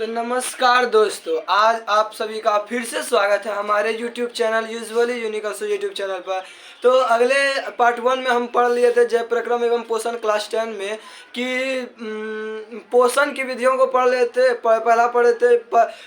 तो नमस्कार दोस्तों, आज आप सभी का फिर से स्वागत है हमारे YouTube चैनल यूजुअली यूनिकल्स YouTube चैनल पर। तो अगले पार्ट 1 में हम पढ़ लिए थे जय प्रक्रम एवं पोषण क्लास 10 में कि पोषण की विधियों को पढ़ लेते। पहला पढ़े थे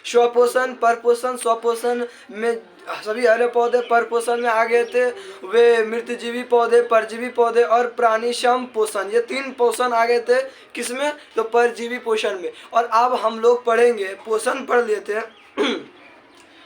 स्वपोषण, परपोषण, स्वपोषण में सभी हरे पौधे, परपोषण में आ गए थे वे मृतजीवी पौधे, परजीवी पौधे और प्राणी सम पोषण। ये 3 पोषण आ गए थे किसमें? तो परजीवी पोषण में। और अब हम लोग पढ़ेंगे, पोषण पढ़ लिए थे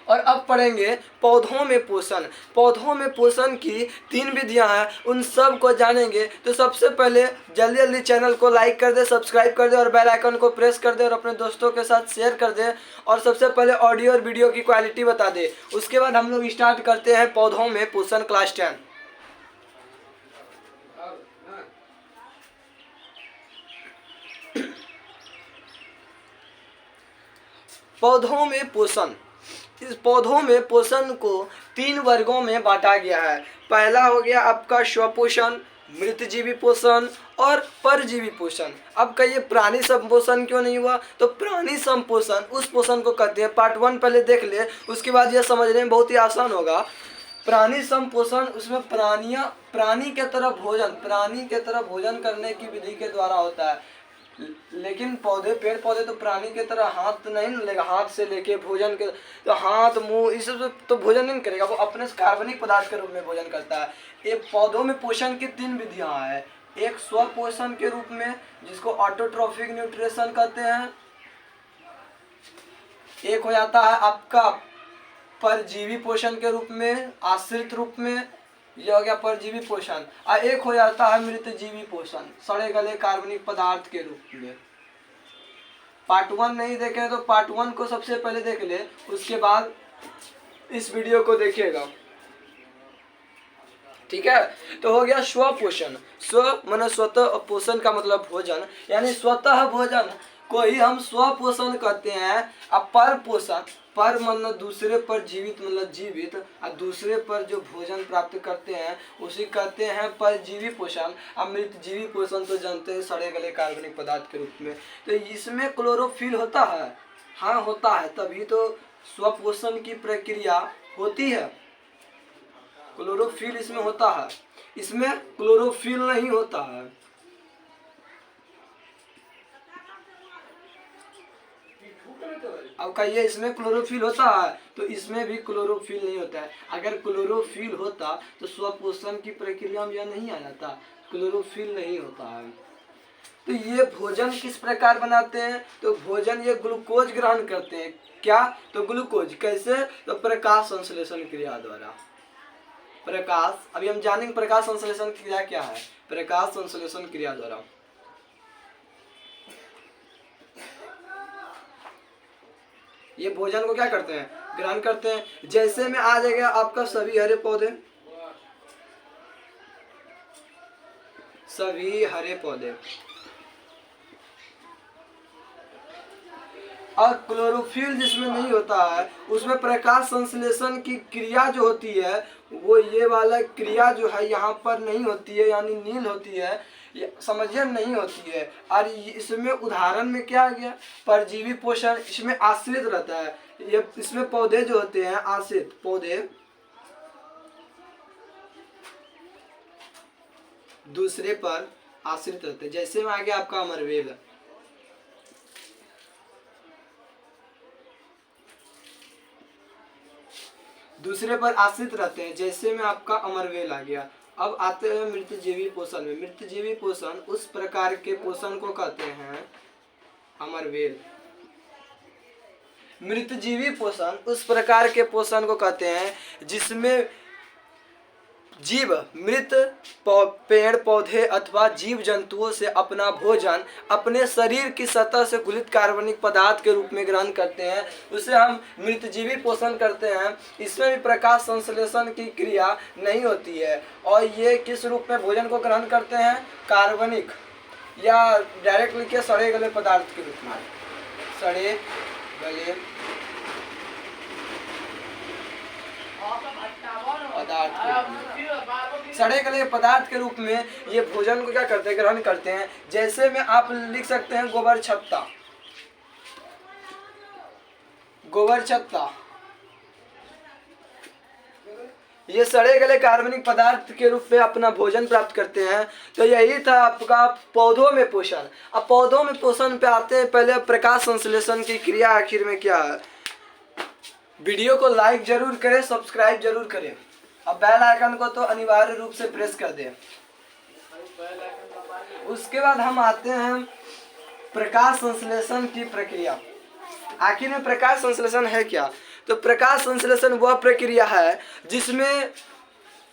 और अब पढ़ेंगे पौधों में पोषण। पौधों में पोषण की 3 विधियां हैं, उन सब को जानेंगे। तो सबसे पहले जल्दी जल्दी चैनल को लाइक कर दे, सब्सक्राइब कर दे और बेल आइकन को प्रेस कर दे और अपने दोस्तों के साथ शेयर कर दे। और सबसे पहले ऑडियो और वीडियो की क्वालिटी बता दे। उसके बाद हम लोग स्टार्ट करते हैं पौधों में पोषण क्लास 10। पौधों में पोषण। इस पौधों में पोषण को 3 वर्गों में बांटा गया है। पहला हो गया आपका स्वपोषण, मृतजीवी पोषण और परजीवी पोषण। अब कहिए प्राणी संपोषण क्यों नहीं हुआ? तो प्राणी संपोषण उस पोषण को कहते हैं। पार्ट 1 पहले देख ले, उसके बाद यह समझने में बहुत ही आसान होगा। प्राणी संपोषण, उसमें प्राणी के तरह भोजन करने की विधि के द्वारा होता है। लेकिन पेड़ पौधे तो प्राणी के तरह हाथ नहीं लेगा, हाथ से लेके भोजन के तो हाथ मुंह इस तो भोजन नहीं करेगा, वो अपने कार्बनिक पदार्थ के रूप में भोजन करता है। ये पौधों में पोषण की 3 विधियां हैं। एक स्वपोषण के रूप में जिसको ऑटोट्रॉफिक न्यूट्रिशन कहते हैं। एक हो जाता है आपका परजीवी पोषण के रूप में, आश्रित रूप में, यह हो गया परजीवी पोषण। और एक हो जाता है मृतजीवी पोषण, सड़े गले कार्बनिक पदार्थ के रूप में। पार्ट 1 नहीं देखे तो पार्ट 1 को सबसे पहले देख ले, उसके बाद इस वीडियो को देखिएगा, ठीक है। तो हो गया स्वपोषण। स्व माने स्वतः, पोषण का मतलब भोजन, यानी स्वतः भोजन को ही हम स्वपोषण कहते हैं। अब पर पोषण, पर मतलब दूसरे पर जीवित मतलब जीवित, और दूसरे पर जो भोजन प्राप्त करते हैं उसी कहते हैं परजीवी पोषण। अब मृतजीवी पोषण तो जानते हैं, सड़े गले कार्बनिक पदार्थ के रूप में। तो इसमें क्लोरोफिल होता है, हाँ होता है, तभी तो स्वपोषण की प्रक्रिया होती है। क्लोरोफिल इसमें होता है, इसमें क्लोरोफिल नहीं होता है। अब कहिए इसमें क्लोरोफिल होता है, तो इसमें भी क्लोरोफिल नहीं होता है। अगर क्लोरोफिल होता तो स्वपोषण की प्रक्रिया में यह नहीं आ जाता, क्लोरोफिल नहीं होता है। तो ये भोजन किस प्रकार बनाते हैं? तो भोजन ये ग्लूकोज ग्रहण करते हैं। क्या? तो ग्लूकोज कैसे? तो प्रकाश संश्लेषण क्रिया द्वारा। प्रकाश, अभी हम जानेंगे प्रकाश संश्लेषण क्रिया क्या है। प्रकाश संश्लेषण क्रिया द्वारा ये भोजन को क्या करते हैं? ग्रहण करते हैं। जैसे में आ जाएगा आपका सभी हरे पौधे, सभी हरे पौधे। और क्लोरोफिल जिसमें नहीं होता है उसमें प्रकाश संश्लेषण की क्रिया जो होती है वो ये वाला क्रिया जो है यहाँ पर नहीं होती है, यानी नील होती है, समझिए नहीं होती है। और इसमें उदाहरण में क्या आ गया? परजीवी पोषण, इसमें आश्रित रहता है। ये इसमें पौधे जो होते हैं आश्रित पौधे दूसरे पर आश्रित रहते हैं। जैसे में आ गया आपका अमरवेल, दूसरे पर आश्रित रहते हैं। जैसे में आपका अमरवेल आ गया। अब आते हैं मृतजीवी पोषण में। मृतजीवी पोषण उस प्रकार के पोषण को कहते हैं अमरवेल। मृतजीवी पोषण उस प्रकार के पोषण को कहते हैं जिसमें जीव मृत पेड़ पौधे अथवा जीव जंतुओं से अपना भोजन अपने शरीर की सतह से घुलित कार्बनिक पदार्थ के रूप में ग्रहण करते हैं, उसे हम मृतजीवी पोषण करते हैं। इसमें भी प्रकाश संश्लेषण की क्रिया नहीं होती है। और ये किस रूप में भोजन को ग्रहण करते हैं? कार्बनिक या डायरेक्ट लिखिए सड़े गले पदार्थ के रूप में। सड़े गले पदार्थ के रूप में, सड़े गले पदार्थ के रूप में ये भोजन को क्या करते हैं? ग्रहण करते हैं। जैसे में आप लिख सकते हैं गोबर छत्ता, गोबर छत्ता, ये सड़े गले कार्बनिक पदार्थ के रूप में अपना भोजन प्राप्त करते हैं। तो यही था आपका पौधों में पोषण। अब पौधों में पोषण पे आते हैं। पहले प्रकाश संश्लेषण की क्रिया आखिर में क्या है। वीडियो को लाइक जरूर करें, सब्सक्राइब जरूर करें। अब बेल आइकन को तो अनिवार्य रूप से प्रेस कर दें। उसके बाद हम आते हैं प्रकाश संश्लेषण की प्रक्रिया। आखिर में प्रकाश संश्लेषण है क्या। तो प्रकाश संश्लेषण वह प्रक्रिया है जिसमें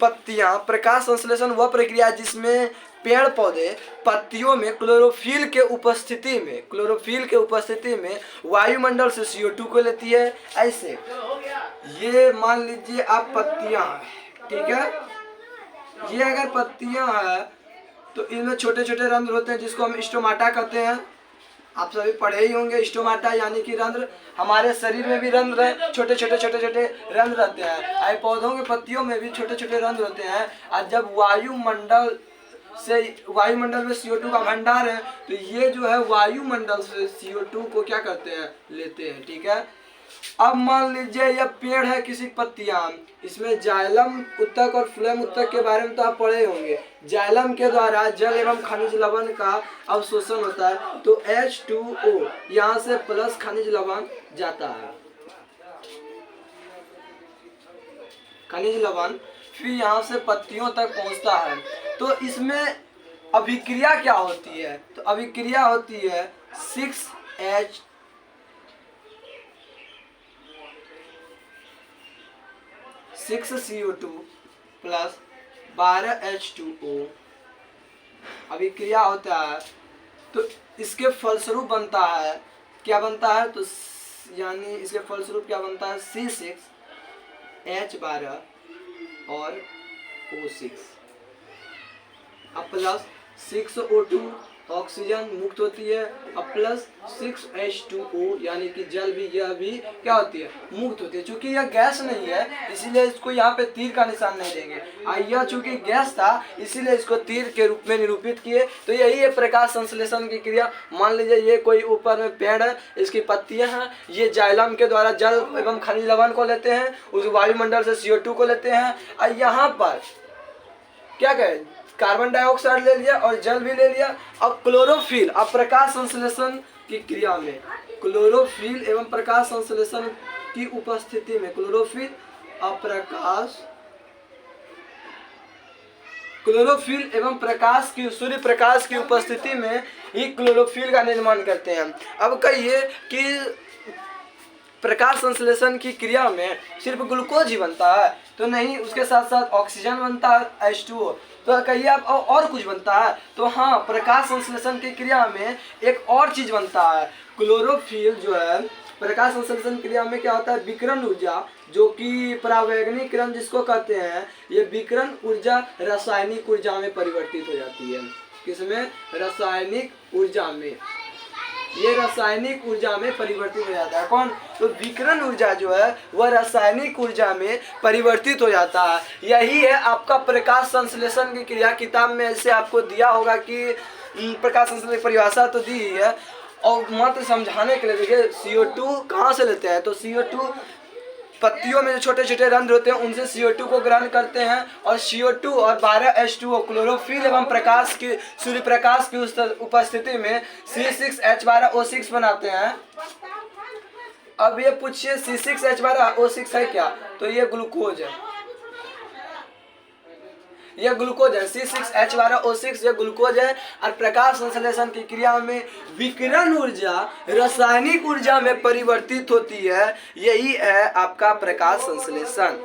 पत्तियां, प्रकाश संश्लेषण वह प्रक्रिया जिसमें पेड़ पौधे पत्तियों में क्लोरोफिल के उपस्थिति में वायुमंडल से CO2 को लेती है। ऐसे ये मान लीजिए आप पत्तियां हैं, ठीक है। ये अगर पत्तियां हैं तो इनमें छोटे छोटे रंध्र होते हैं जिसको हम स्टोमाटा कहते हैं। आप सभी पढ़े ही होंगे स्टोमाटा यानी कि रंध्र। हमारे शरीर में भी रंध्र है, छोटे छोटे रंध्र रहते हैं। पौधों के पत्तियों में भी छोटे छोटे रंध्र होते हैं। और जब वायुमंडल में CO2 का भंडार है तो ये जो है वायुमंडल से CO2 को क्या करते हैं, लेते हैं, ठीक है। अब मान लीजिए यह पेड़ है किसी पत्तियां, इसमें जाइलम उत्तक और फ्लोएम उत्तक के बारे में तो आप पढ़े होंगे। जाइलम के द्वारा जल एवं खनिज लवण का अवशोषण होता है। तो H2O यहाँ से प्लस खनिज लवण जाता है, खनिज लवण फिर यहाँ से पत्तियों तक पहुँचता है। तो इसमें अभिक्रिया क्या होती है। तो अभिक्रिया होती है 6CO2 प्लस 12H2O अभिक्रिया होता है। तो इसके फलस्वरूप बनता है, क्या बनता है, तो यानी इसके फलस्वरूप क्या बनता है, C6H12 और O6 अब प्लस 6O2 ऑक्सीजन मुक्त होती है, अब प्लस 6H2O यानी कि जल भी, यह भी क्या होती है, मुक्त होती है। चूंकि यह गैस नहीं है इसीलिए इसको यहाँ पे तीर का निशान नहीं देंगे। यह चूंकि गैस था इसीलिए इसको तीर के रूप में निरूपित किए। तो यही है प्रकाश संश्लेषण की क्रिया। मान लीजिए ये कोई ऊपर में पेड़ है, इसकी पत्तियां हैं, ये जाइलम के द्वारा जल एवं खनिज लवण को लेते हैं, उस वायुमंडल से CO2 को लेते हैं। और यहाँ पर क्या कहें, कार्बन डाइऑक्साइड ले लिया और जल भी ले लिया। अब क्लोरोफिल, अब प्रकाश संश्लेषण की क्रिया में क्लोरोफिल एवं प्रकाश संश्लेषण की उपस्थिति में क्लोरोफिल एवं प्रकाश की, सूर्य प्रकाश की उपस्थिति में ही क्लोरोफिल का निर्माण करते हैं। अब कहिए कि प्रकाश संश्लेषण की क्रिया में सिर्फ ग्लूकोज ही बनता है, तो नहीं, उसके साथ साथ ऑक्सीजन बनता है H2O। तो कहिए आप और कुछ बनता है, तो हाँ, प्रकाश संश्लेषण की क्रिया में एक और चीज बनता है। क्लोरोफिल जो है प्रकाश संश्लेषण क्रिया में क्या होता है, विकिरण ऊर्जा, जो कि परावैगनिक किरण जिसको कहते हैं, ये विकिरण ऊर्जा रासायनिक ऊर्जा में परिवर्तित हो जाती है। किसमें, रासायनिक ऊर्जा में, ये रासायनिक ऊर्जा में परिवर्तित हो जाता है। कौन, तो विकिरण ऊर्जा जो है वह रासायनिक ऊर्जा में परिवर्तित हो जाता है। यही है आपका प्रकाश संश्लेषण की क्रिया। किताब में ऐसे आपको दिया होगा कि प्रकाश संश्लेषण की परिभाषा तो दी है, और मात्र समझाने के लिए देखिए CO2 कहाँ से लेते हैं, तो CO2 पत्तियों में जो छोटे छोटे रंध्र होते हैं उनसे CO2 को ग्रहण करते हैं, और CO2 और 12H2O क्लोरोफिल एवं प्रकाश की, सूर्य प्रकाश की उपस्थिति में C6H12O6 बनाते हैं। अब ये पूछिए C6H12O6 है क्या, तो ये ग्लूकोज है, यह ग्लूकोज है। C6H12O6 यह ग्लूकोज है। और प्रकाश संश्लेषण की क्रिया में विकिरण ऊर्जा रासायनिक ऊर्जा में परिवर्तित होती है। यही है आपका प्रकाश संश्लेषण।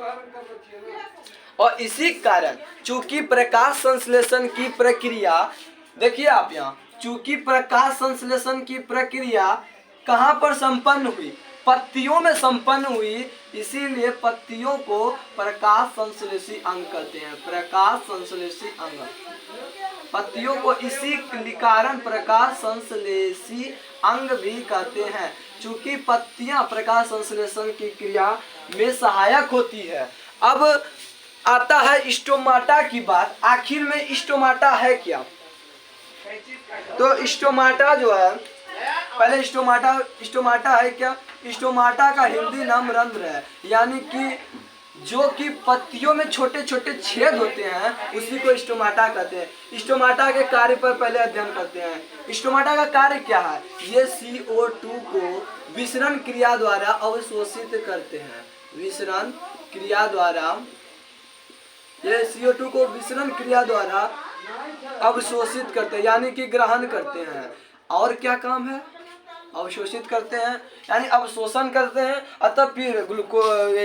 और इसी कारण चूंकि प्रकाश संश्लेषण की प्रक्रिया, देखिए आप यहाँ, चूंकि प्रकाश संश्लेषण की प्रक्रिया कहाँ पर संपन्न हुई, पत्तियों में संपन्न हुई, इसीलिए पत्तियों को प्रकाश संश्लेषी अंग कहते हैं। प्रकाश संश्लेषी अंग, पत्तियों को इसी कारण प्रकाश संश्लेषी अंग भी कहते हैं, चूंकि पत्तियां प्रकाश संश्लेषण की क्रिया में सहायक होती है। अब आता है स्टोमाटा की बात। आखिर में स्टोमाटा है क्या, तो स्टोमाटा जो है पहले स्टोमाटा, स्टोमाटा है क्या? स्टोमाटा का हिंदी नाम रंध्र है, यानी कि जो कि पत्तियों में छोटे छोटे छेद होते हैं उसी को स्टोमाटा कहते हैं। स्टोमाटा के कार्य पर पहले अध्ययन करते हैं। स्टोमाटा का कार्य क्या है? ये CO2 को विसरण क्रिया द्वारा अवशोषित करते हैं। विसरण क्रिया द्वारा ये CO2 को विसरण क्रिया द्वारा अवशोषित करते हैं, यानी कि ग्रहण करते हैं। और क्या काम है? अवशोषित करते हैं यानी अवशोषण करते हैं, अतः फिर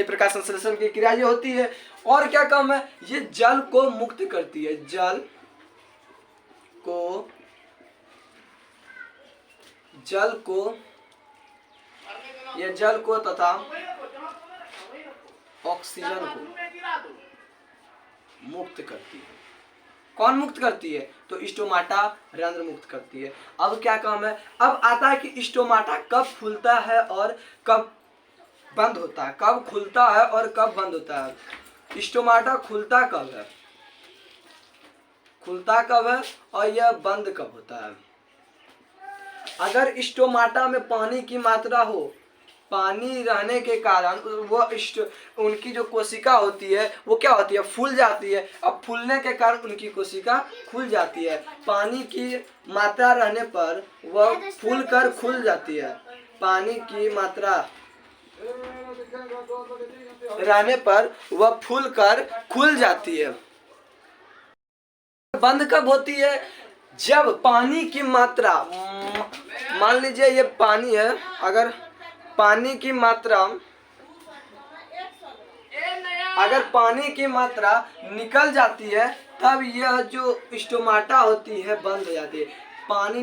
प्रकाश संश्लेषण की क्रिया ये होती है। और क्या काम है? ये जल को मुक्त करती है, जल को तथा ऑक्सीजन को मुक्त करती है। कौन मुक्त करती है? तो स्टोमाटा रंध्र मुक्त करती है। अब क्या काम है? अब आता है कि स्टोमाटा कब खुलता है और कब बंद होता है। कब खुलता है और कब बंद होता है। स्टोमाटा खुलता कब है, और यह बंद कब होता है। अगर स्टोमाटा में पानी की मात्रा हो, पानी रहने के कारण वो उनकी जो कोशिका होती है वो क्या होती है? फूल जाती है। अब फूलने के कारण उनकी कोशिका खुल जाती है। पानी की मात्रा रहने पर वह फूल कर खुल जाती है। पानी की मात्रा रहने पर वह फूल कर खुल जाती है। बंद कब होती है? जब पानी की मात्रा, मान लीजिए ये पानी है, अगर पानी की मात्रा निकल जाती है तब यह जो स्टोमाटा होती है बंद हो जाती है। पानी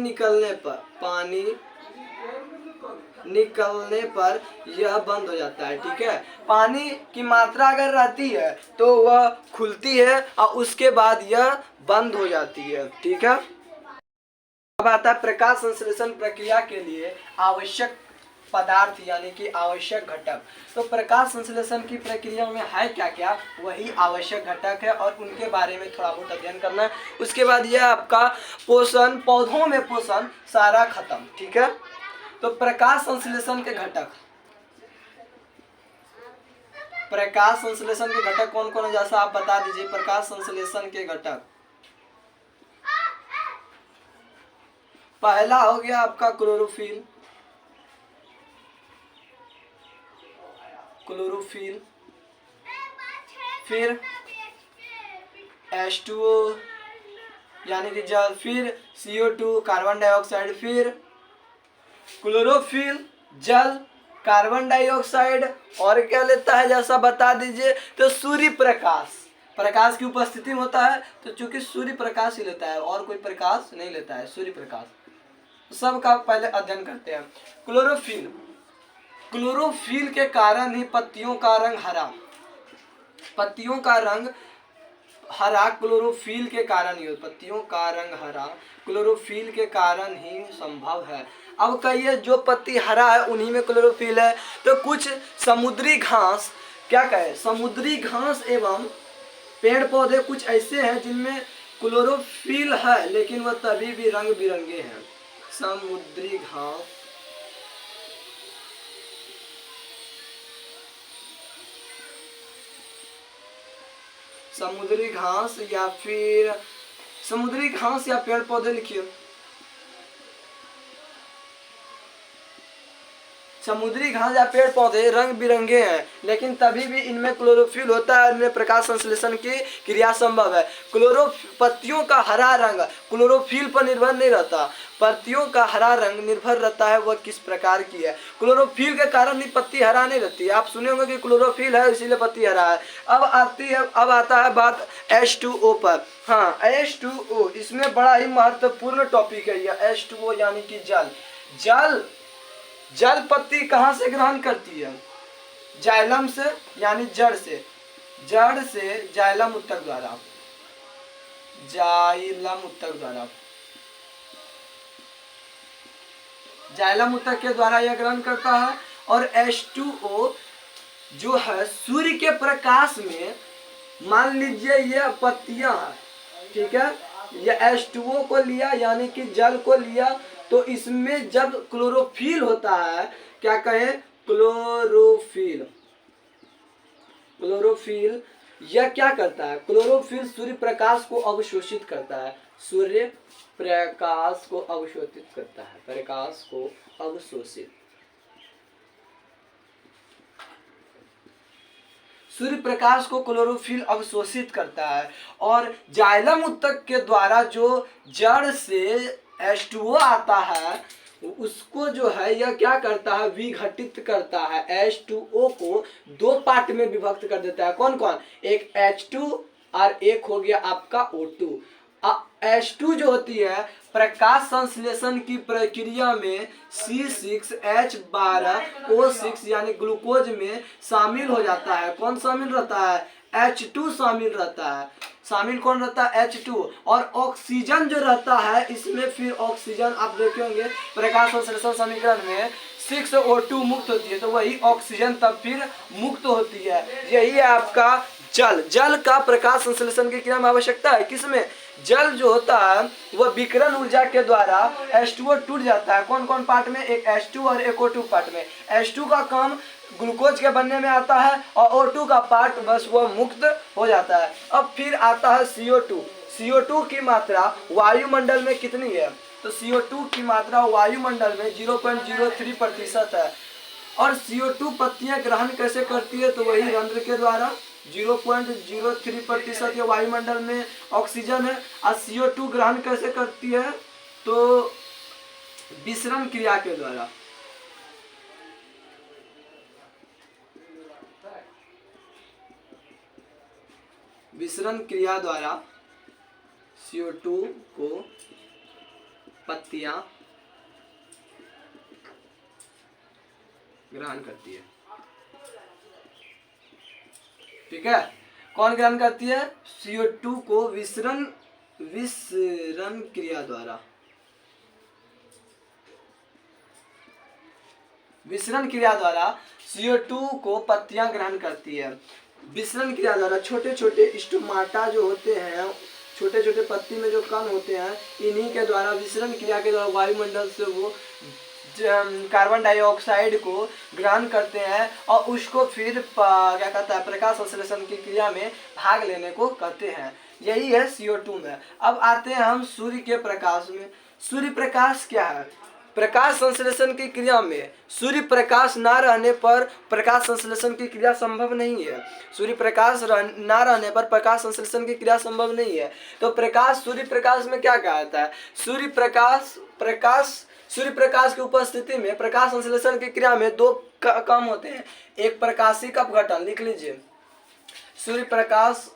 निकलने पर यह बंद हो जाता है। ठीक है, पानी की मात्रा अगर रहती है तो वह खुलती है और उसके बाद यह बंद हो जाती है। ठीक है, अब आता है प्रकाश संश्लेषण प्रक्रिया के लिए आवश्यक पदार्थ यानी कि आवश्यक घटक। तो प्रकाश संश्लेषण की प्रक्रिया में है क्या क्या, वही आवश्यक घटक है और उनके बारे में थोड़ा बहुत अध्ययन करना है। उसके बाद यह आपका पोषण, पौधों में पोषण सारा खत्म। ठीक है, तो प्रकाश संश्लेषण के घटक, प्रकाश संश्लेषण के घटक कौन कौन है, जैसा आप बता दीजिए। प्रकाश संश्लेषण के घटक, पहला हो गया आपका क्लोरोफिल, फिर H2O यानी कि जल, फिर CO2 कार्बन डाइऑक्साइड, फिर क्लोरोफिल जल, कार्बन डाइऑक्साइड, और क्या लेता है जैसा बता दीजिए। तो सूर्य प्रकाश की उपस्थिति में होता है, तो चूंकि सूर्य प्रकाश ही लेता है और कोई प्रकाश नहीं लेता है, सूर्य प्रकाश। सब का पहले अध्ययन करते हैं। क्लोरोफिल के कारण ही पत्तियों का रंग हरा क्लोरोफिल के कारण ही, पत्तियों का रंग हरा क्लोरोफिल के कारण ही संभव है। अब कहिए जो पत्ती हरा है उन्हीं में क्लोरोफिल है, तो कुछ समुद्री घास, क्या कहे, समुद्री घास एवं पेड़ पौधे कुछ ऐसे हैं जिनमें क्लोरोफिल है लेकिन वह तभी भी रंग बिरंगे हैं। समुद्री घास या पेड़ पौधे लिखिए। समुद्री घास या पेड़ पौधे रंग बिरंगे हैं लेकिन तभी भी इनमें क्लोरोफिल होता है, इनमें प्रकाश संश्लेषण की क्रिया संभव है। पत्तियों का हरा रंग क्लोरोफिल पर निर्भर नहीं रहता, पत्तियों का हरा रंग निर्भर रहता है वह किस प्रकार की है। क्लोरोफिल के कारण ही पत्ती हरा नहीं रहती है। आप सुने होंगे कि क्लोरोफिल है इसीलिए पत्ती हरा है। अब आता है बात H2O पर। हाँ, H2O इसमें बड़ा ही महत्वपूर्ण टॉपिक है यह H2O यानी कि जल पत्ती कहाँ से ग्रहण करती है? जाइलम से, यानी जड़ से जाइलम उत्तक द्वारा, जाइलम उत्तक के द्वारा यह ग्रहण करता है। और H2O जो है सूर्य के प्रकाश में, मान लीजिए यह पत्तियां हैं, ठीक है, यह H2O को लिया यानी कि जल को लिया तो इसमें जब क्लोरोफिल होता है, क्या कहें, क्लोरोफिल, क्लोरोफिल यह क्या करता है, क्लोरोफिल सूर्य प्रकाश को अवशोषित करता है, सूर्य प्रकाश को अवशोषित करता है, प्रकाश को अवशोषित, सूर्य प्रकाश को क्लोरोफिल अवशोषित करता है। और जाइलम उत्तक के द्वारा जो जड़ से H2O आता है उसको जो है यह क्या करता है, विघटित करता है, H2O को दो पार्ट में विभक्त कर देता है। कौन कौन, एक H2 और एक हो गया आपका O2। H2 जो होती है प्रकाश संश्लेषण की प्रक्रिया में C6H12O6 यानी ग्लूकोज में शामिल हो जाता है। कौन शामिल रहता है, H2 शामिल रहता है। शामिल कौन रहता है, H2। और ऑक्सीजन जो रहता है इसमें फिर ऑक्सीजन आप देखे होंगे प्रकाश संश्लेषण समीकरण में 6O2 मुक्त होती है, तो वही ऑक्सीजन तब फिर मुक्त होती है। यही है आपका जल। जल का प्रकाश संश्लेषण की क्रिया में आवश्यकता है, किसमें, जल जो होता है वह विकिरण ऊर्जा के द्वारा H2O टूट जाता है। कौन कौन पार्ट में, एक H2 और एक O2 पार्ट में। H2 का काम ग्लूकोज के बनने में आता है और O2 का पार्ट बस वह मुक्त हो जाता है। अब फिर आता है CO2। CO2 की मात्रा वायुमंडल में कितनी है, तो CO2 की मात्रा वायुमंडल में 0.03% है। और CO2 पत्तियां ग्रहण कैसे करती है, तो वही रंध्र के द्वारा 0.03% या वायुमंडल में ऑक्सीजन है। और CO2 ग्रहण कैसे करती है, तो विसरण क्रिया के द्वारा। विसरण क्रिया द्वारा CO2 को पत्तियां ग्रहण करती है। ठीक है, कौन ग्रहण करती है, CO2 को विसरण क्रिया द्वारा, विसरण क्रिया द्वारा CO2 को पत्तियां ग्रहण करती है। विसरण क्रिया द्वारा छोटे छोटे स्टोमाटा जो होते हैं, छोटे छोटे पत्ती में जो कण होते हैं, इन्हीं के द्वारा विसरण क्रिया के द्वारा वायुमंडल से वो कार्बन डाइऑक्साइड को ग्रहण करते हैं और उसको फिर क्या कहता है, प्रकाश संश्लेषण की क्रिया में भाग लेने को कहते हैं। यही है CO2 में। अब आते हैं हम सूर्य के प्रकाश में। सूर्य प्रकाश क्या है, प्रकाश संश्लेषण की क्रिया में सूर्य प्रकाश ना रहने पर प्रकाश संश्लेषण की क्रिया संभव नहीं है। सूर्य प्रकाश ना रहने पर प्रकाश संश्लेषण की क्रिया संभव नहीं है। तो प्रकाश, सूर्य प्रकाश में क्या कहता है, सूर्य प्रकाश की उपस्थिति में प्रकाश संश्लेषण की क्रिया में दो काम होते हैं। एक प्रकाशिक अपघटन, लिख लीजिए, सूर्य प्रकाश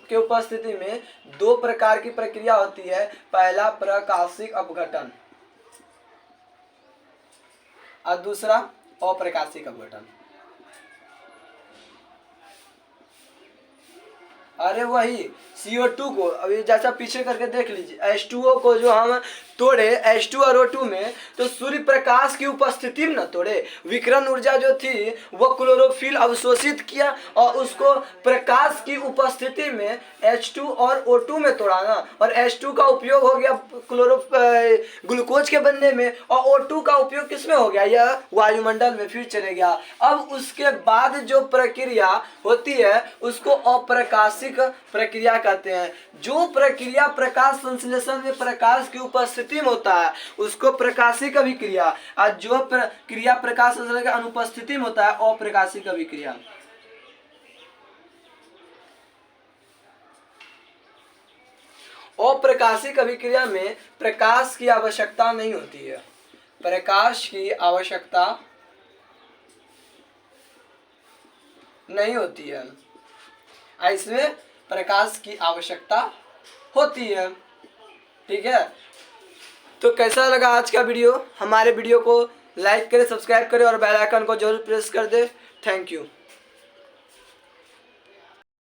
के उपस्थिति में दो प्रकार की प्रक्रिया होती है। पहला प्रकाशिक अपघटन और दूसरा अप्रकाशिक अपघटन। अरे वही CO2 को अभी जैसा पीछे करके देख लीजिए, H2O को जो हम तोड़े H2 और O2 में, तो सूर्य प्रकाश की उपस्थिति में न तोड़े, विकिरण ऊर्जा जो थी वो क्लोरोफिल अवशोषित किया और उसको प्रकाश की उपस्थिति में H2 और O2 में तोड़ा ना, और H2 का उपयोग हो गया ग्लूकोज के बनने में और O2 का उपयोग किसमें हो गया, यह वायुमंडल में फिर चले गया। अब उसके बाद जो प्रक्रिया होती है उसको अप्रकाशिक प्रक्रिया कहते हैं। जो प्रक्रिया प्रकाश संश्लेषण में प्रकाश की उपस्थिति में होता है उसको प्रकाशिक अभिक्रिया, और जो क्रिया प्रकाश संश्लेषण के अनुपस्थिति में होता है अप्रकाशिक अभिक्रिया। अप्रकाशिक अभिक्रिया में प्रकाश की आवश्यकता नहीं होती है, प्रकाश की आवश्यकता नहीं होती है, इसमें प्रकाश की आवश्यकता होती है। ठीक है, तो कैसा लगा आज का वीडियो, हमारे वीडियो को लाइक करें, सब्सक्राइब करें और बेल आइकन को जरूर प्रेस कर दे। Thank you.